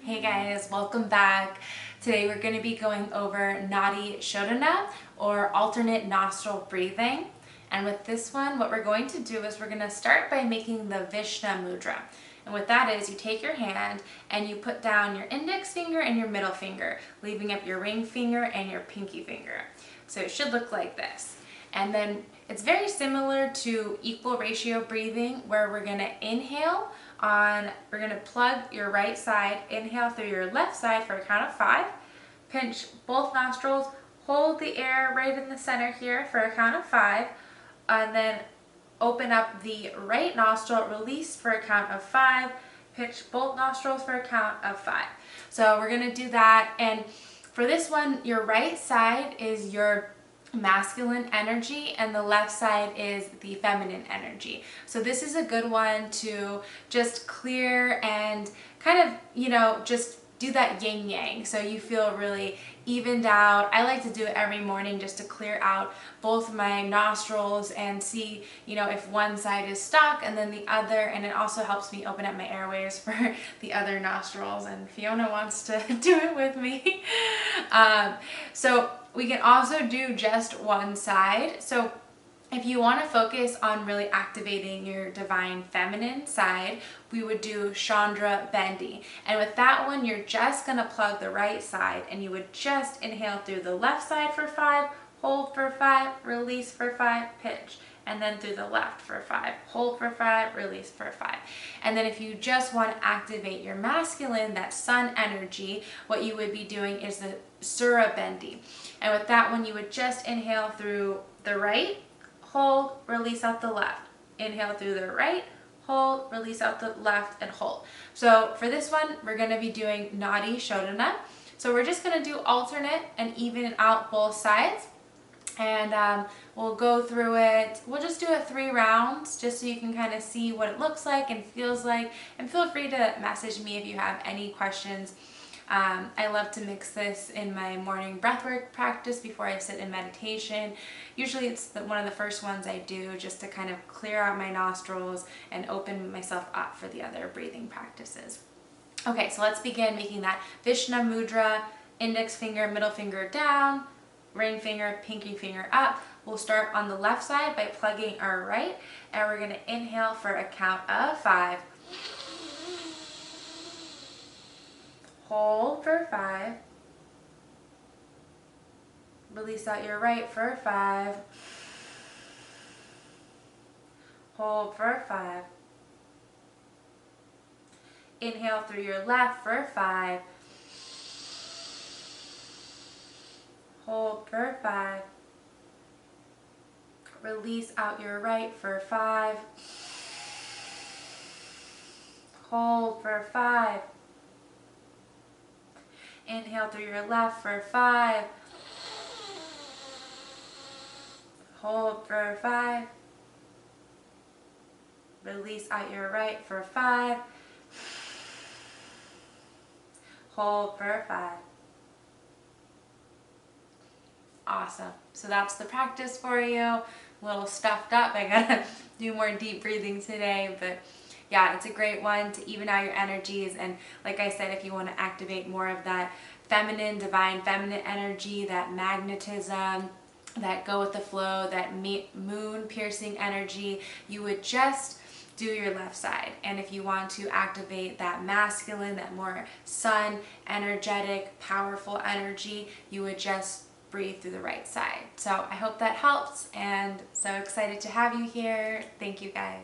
Hey guys, welcome back. Today we're going to be going over Nadi Shodhana, or alternate nostril breathing. And with this one, what we're going to do is we're going to start by making the Vishnu mudra. And what that is, you take your hand and you put down your index finger and your middle finger, leaving up your ring finger and your pinky finger. So it should look like this. And then it's very similar to equal ratio breathing, where we're going to inhale we're going to plug your right side, inhale through your left side for a count of 5, pinch both nostrils, hold the air right in the center here for a count of 5, and then open up the right nostril, release for a count of 5, pinch both nostrils for a count of 5. So we're going to do that, and for this one, your right side is your masculine energy and the left side is the feminine energy. So this is a good one to just clear and kind of, just do that yin yang so you feel really evened out. I like to do it every morning just to clear out both my nostrils and see, if one side is stuck and then the other, and it also helps me open up my airways for the other nostrils, and Fiona wants to do it with me. So we can also do just one side. So if you want to focus on really activating your divine feminine side, we would do Chandra Bendi. And with that one, you're just going to plug the right side and you would just inhale through the left side for 5, hold for 5, release for 5, pinch. And then through the left for 5, hold for 5, release for 5. And then if you just want to activate your masculine, that sun energy, what you would be doing is the Surya Bendi. And with that one, you would just inhale through the right, hold, release out the left. Inhale through the right, hold, release out the left, and hold. So for this one, we're going to be doing Nadi Shodhana. So we're just going to do alternate and even out both sides. And we'll go through it. We'll just do it 3 rounds just so you can kind of see what it looks like and feels like. And feel free to message me if you have any questions. I love to mix this in my morning breathwork practice before I sit in meditation. Usually it's one of the first ones I do just to kind of clear out my nostrils and open myself up for the other breathing practices. Okay, so let's begin making that Vishnu mudra, index finger, middle finger down, ring finger, pinky finger up. We'll start on the left side by plugging our right, and we're going to inhale for a count of 5. Hold for 5. Release out your right for 5. Hold for 5. Inhale through your left for 5. Hold for 5. Release out your right for 5. Hold for 5. Inhale through your left for 5. Hold for 5. Release out your right for 5. Hold for 5. Awesome. So that's the practice for you. A little stuffed up. I gotta do more deep breathing today, but yeah, it's a great one to even out your energies. And like I said, if you want to activate more of that feminine, divine feminine energy, that magnetism, that go with the flow, that moon piercing energy, you would just do your left side. And if you want to activate that masculine, that more sun, energetic, powerful energy, you would just breathe through the right side. So I hope that helps, and so excited to have you here. Thank you guys.